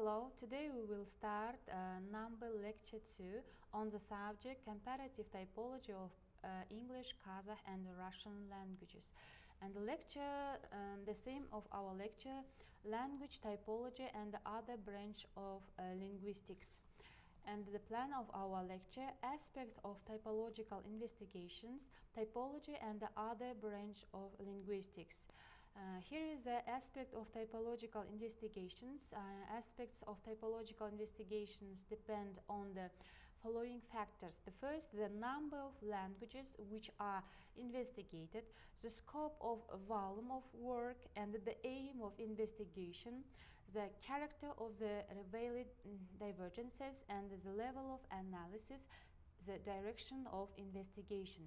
Hello, today we will start number lecture 2 on the subject comparative typology of English, Kazakh and Russian languages. And the lecture, the theme of our lecture, language typology and the other branch of linguistics. And the plan of our lecture, aspect of typological investigations, typology and the other branch of linguistics. Here is the aspect of typological investigations. Aspects of typological investigations depend on the following factors. The first, the number of languages which are investigated, the scope of volume of work and the aim of investigation, the character of the revealed divergences and the level of analysis, the direction of investigation.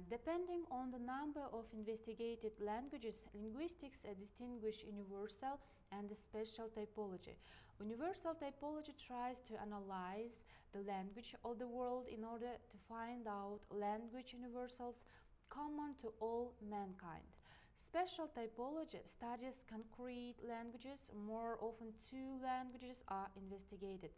Depending on the number of investigated languages, linguistics distinguish universal and special typology. Universal typology tries to analyze the language of the world in order to find out language universals common to all mankind. Special typology studies concrete languages. More often, two languages are investigated.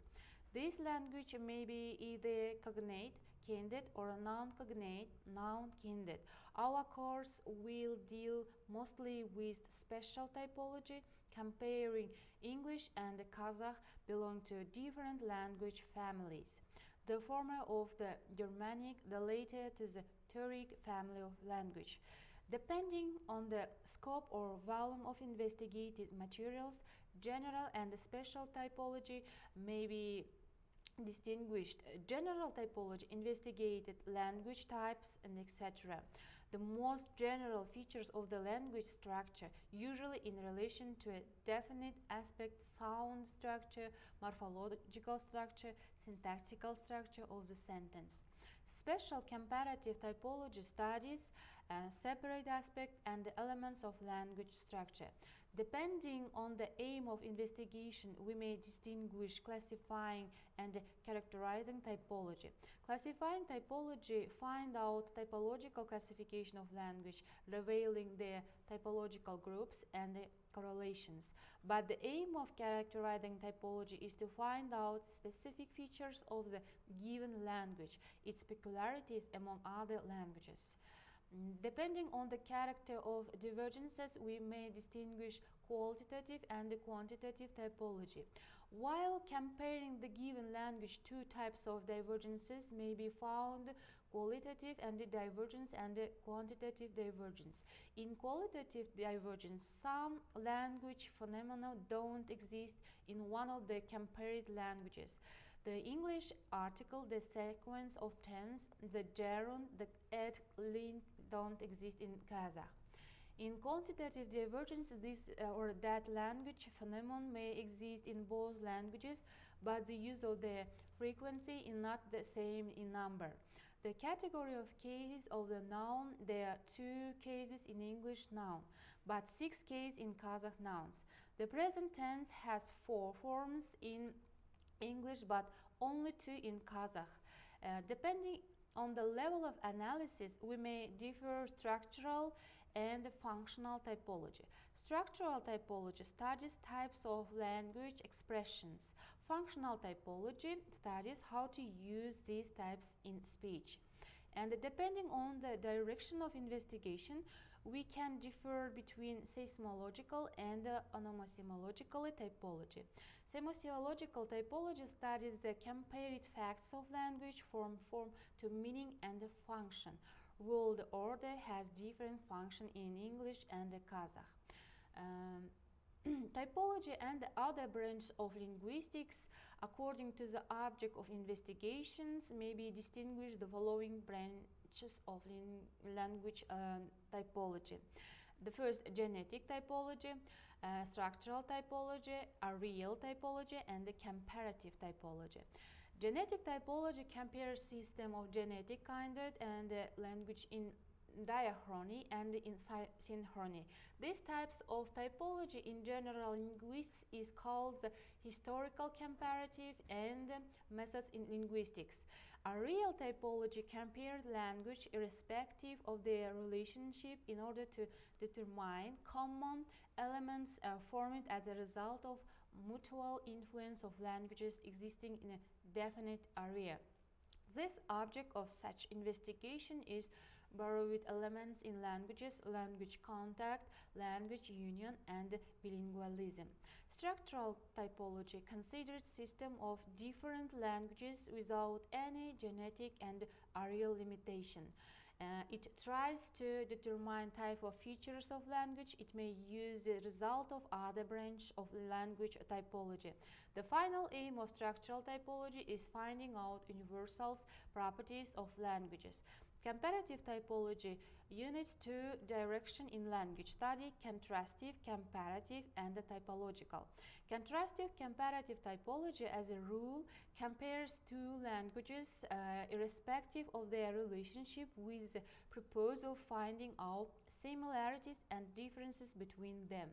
This language may be either cognate, candidate, or non-cognate, noun-candidate. Our course will deal mostly with special typology, comparing English and Kazakh belong to different language families. The former of the Germanic, the latter to the Turkic family of language. Depending on the scope or volume of investigated materials, general and special typology may be distinguished. General typology investigated language types and etc. The most general features of the language structure, usually in relation to a definite aspect, sound structure, morphological structure, syntactical structure of the sentence. Special comparative typology studies separate aspects and the elements of language structure. Depending on the aim of investigation, we may distinguish classifying and characterizing typology. Classifying typology find out typological classification of language, revealing their typological groups and the correlations. But the aim of characterizing typology is to find out specific features of the given language, its peculiarities among other languages. Depending on the character of divergences, we may distinguish qualitative and quantitative typology. While comparing the given language, two types of divergences may be found: qualitative and divergence and quantitative divergence. In qualitative divergence, some language phenomena don't exist in one of the compared languages. The English article, the sequence of tense, the gerund, the et, link don't exist in Kazakh. In quantitative divergence, this or that language phenomenon may exist in both languages, but the use of the frequency is not the same in number. The category of cases of the noun, there are 2 cases in English noun, but 6 cases in Kazakh nouns. The present tense has 4 forms in English, but only 2 in Kazakh. Depending on the level of analysis, we may differ structural and functional typology. Structural typology studies types of language expressions. Functional typology studies how to use these types in speech. And depending on the direction of investigation, we can differ between seismological and onomasymological typology. Semasiological typology studies the compared facts of language from form to meaning and function. World order has different function in English and Kazakh. Typology and the other branches of linguistics, according to the object of investigations, may be distinguished the following branches of language typology. The first, genetic typology, structural typology, real typology, and the comparative typology. Genetic typology compares system of genetic kindred and language in diachrony and in synchrony. These types of typology in general linguistics is called the historical comparative and methods in linguistics. A real typology compared language irrespective of their relationship in order to determine common elements formed as a result of mutual influence of languages existing in a definite area. This object of such investigation is borrowed elements in languages, language contact, language union, and bilingualism. Structural typology considers system of different languages without any genetic and areal limitation. It tries to determine type of features of language. It may use the result of other branch of language typology. The final aim of structural typology is finding out universals, properties of languages. Comparative typology units two directions in language study: contrastive, comparative, and typological. Contrastive comparative typology, as a rule, compares two languages irrespective of their relationship, with the purpose of finding out similarities and differences between them.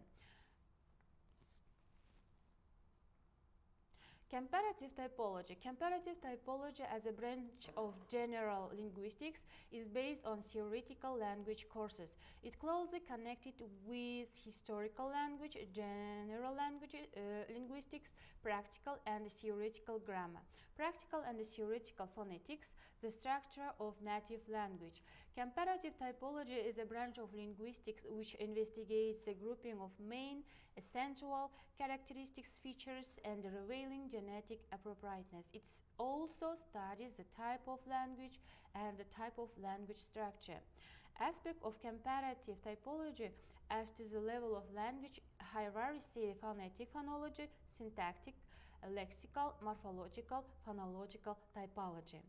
Comparative typology. Comparative typology, as a branch of general linguistics, is based on theoretical language courses. It closely connected with historical language, general language linguistics, practical and theoretical grammar, practical and theoretical phonetics, the structure of native language. Comparative typology is a branch of linguistics which investigates the grouping of main, essential characteristics, features, and revealing genetic appropriateness. It also studies the type of language and the type of language structure. Aspect of comparative typology as to the level of language hierarchy: phonetic phonology, syntactic, lexical, morphological, phonological typology.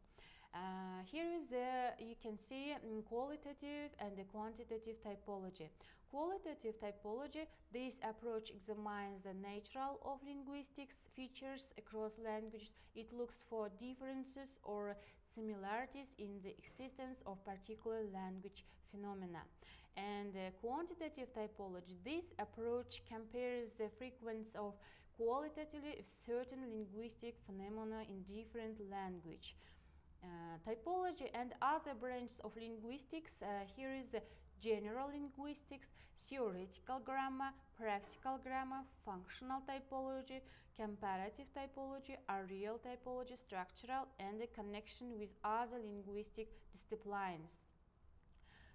Here is you can see qualitative and the quantitative typology. Qualitative typology: this approach examines the nature of linguistics features across languages. It looks for differences or similarities in the existence of particular language phenomena. And quantitative typology: this approach compares the frequency of qualitatively certain linguistic phenomena in different language. Typology and other branches of linguistics. Here is general linguistics, theoretical grammar, practical grammar, functional typology, comparative typology, areal typology, structural, and the connection with other linguistic disciplines.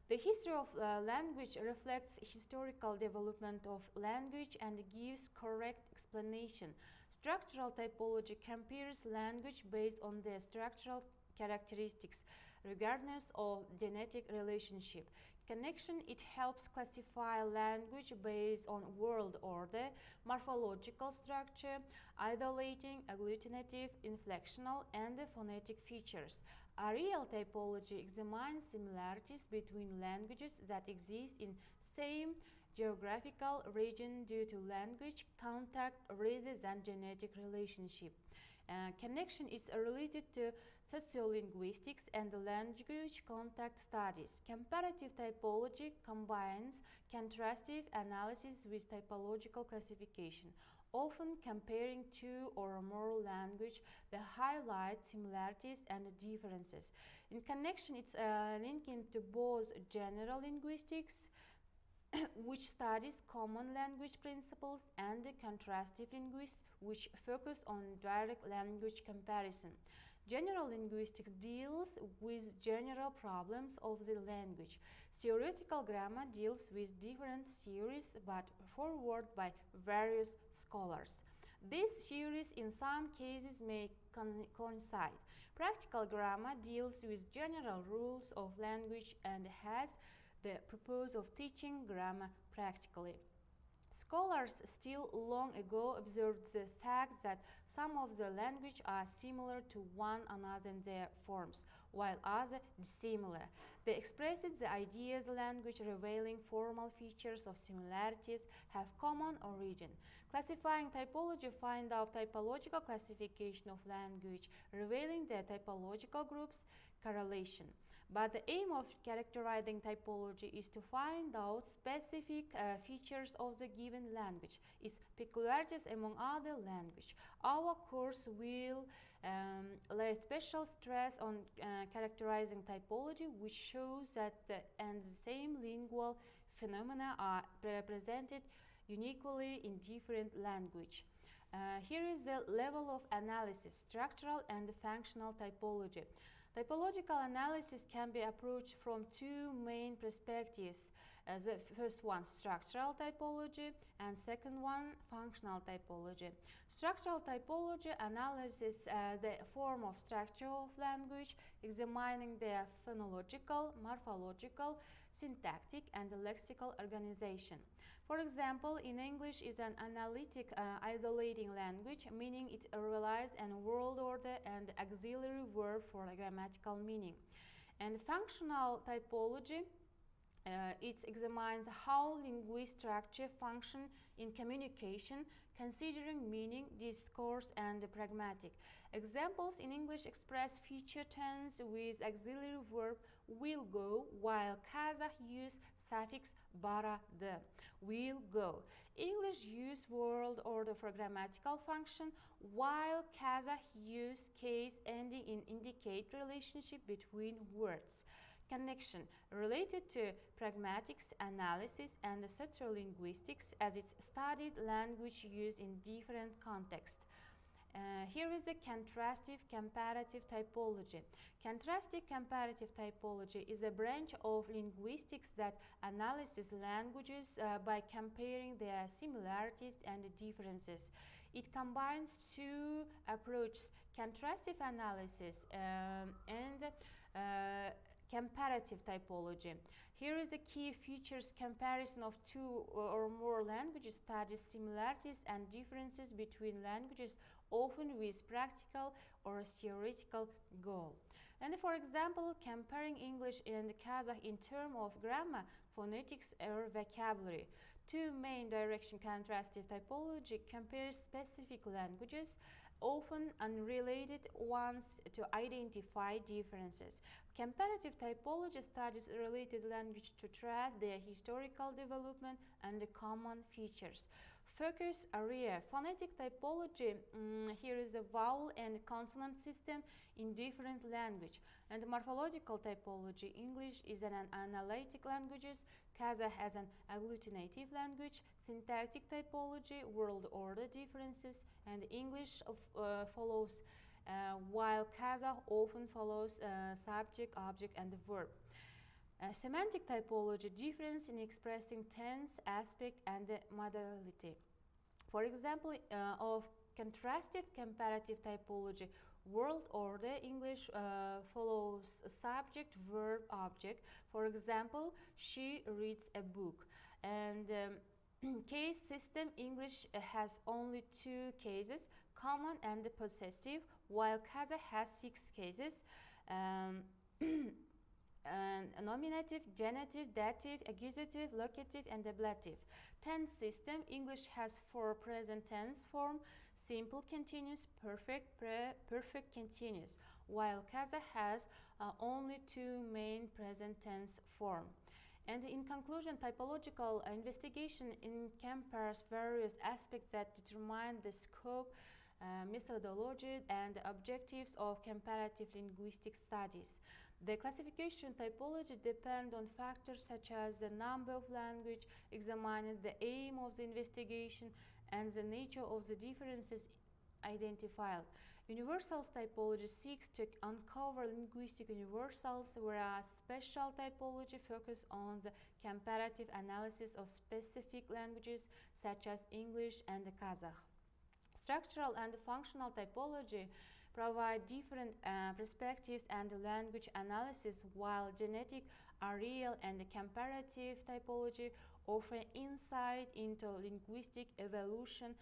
The history of language reflects historical development of language and gives correct explanation. Structural typology compares language based on their structural characteristics, regardless of genetic relationship. Connection: it helps classify language based on word order, morphological structure, isolating, agglutinative, inflectional, and phonetic features. Areal typology examines similarities between languages that exist in same geographical region due to language contact rather than genetic relationship. Connection is related to sociolinguistics and language contact studies. Comparative typology combines contrastive analysis with typological classification, often comparing two or more languages that highlight similarities and differences. In connection, it's linking to both general linguistics, which studies common language principles, and the contrastive linguistics, which focus on direct language comparison. General linguistics deals with general problems of the language. Theoretical grammar deals with different theories but forwarded by various scholars. These theories in some cases may coincide. Practical grammar deals with general rules of language and has the purpose of teaching grammar practically. Scholars still long ago observed the fact that some of the language are similar to one another in their forms, while others dissimilar. They expressed the ideas language revealing formal features of similarities have common origin. Classifying typology find out typological classification of language, revealing the typological groups correlation. But the aim of characterizing typology is to find out specific features of the given language, its peculiarities among other languages. Our course will lay special stress on characterizing typology, which shows that the same lingual phenomena are represented uniquely in different languages. Here is the level of analysis: structural and functional typology. Typological analysis can be approached from two main perspectives. The first one, structural typology, and second one, functional typology. Structural typology analyzes the form of structure of language, examining their phonological, morphological, syntactic, and lexical organization. For example, in English is an analytic isolating language, meaning it relies on word order and auxiliary verb for a grammatical meaning. And functional typology, it examines how linguistic structure function in communication, considering meaning, discourse, and pragmatic. Examples in English express future tense with auxiliary verb will go, while Kazakh use suffix bara the, will go. English use word order for grammatical function, while Kazakh use case ending in indicate relationship between words. Connection related to pragmatics analysis and sociolinguistics, as it's studied language use in different contexts. Here is the contrastive comparative typology. Contrastive comparative typology is a branch of linguistics that analyzes languages by comparing their similarities and differences. It combines two approaches: contrastive analysis and comparative typology. Here is the key features: comparison of two or more languages, studies similarities and differences between languages, often with practical or theoretical goal. And for example, comparing English and Kazakh in terms of grammar, phonetics, or vocabulary. Two main direction contrastive typology compares specific languages, often unrelated ones, to identify differences. Comparative typology studies related language to track their historical development and the common features. Focus area: phonetic typology. Here is a vowel and consonant system in different language. And morphological typology: English is an analytic languages, Kazakh as an agglutinative language. Syntactic typology: world order differences, and English follows, while Kazakh often follows subject, object, and verb. Semantic typology: difference in expressing tense, aspect, and modality. For example, of contrastive comparative typology, world order: English follows subject, verb, object. For example, she reads a book. And case system: English has only two cases, common and possessive, while Kazakh has 6 cases. Nominative, genitive, dative, accusative, locative, and ablative. Tense system: English has 4 present tense form, simple continuous, perfect, perfect continuous, while Kazakh has only 2 main present tense form. And in conclusion, typological investigation encompasses various aspects that determine the scope, methodology, and objectives of comparative linguistic studies. The classification typology depends on factors such as the number of language examined, the aim of the investigation, and the nature of the differences identified. Universals typology seeks to uncover linguistic universals, whereas special typology focuses on the comparative analysis of specific languages such as English and Kazakh. Structural and functional typology provide different perspectives and language analysis, while genetic, areal, and comparative typology offer insight into linguistic evolution,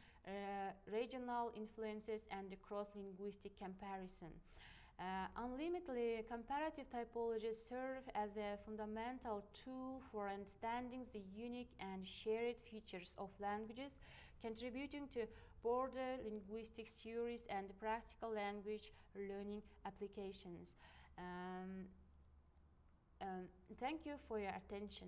regional influences, and cross-linguistic comparison. Unlimitedly, comparative typology serve as a fundamental tool for understanding the unique and shared features of languages, contributing to broader linguistic theories and practical language learning applications. Thank you for your attention.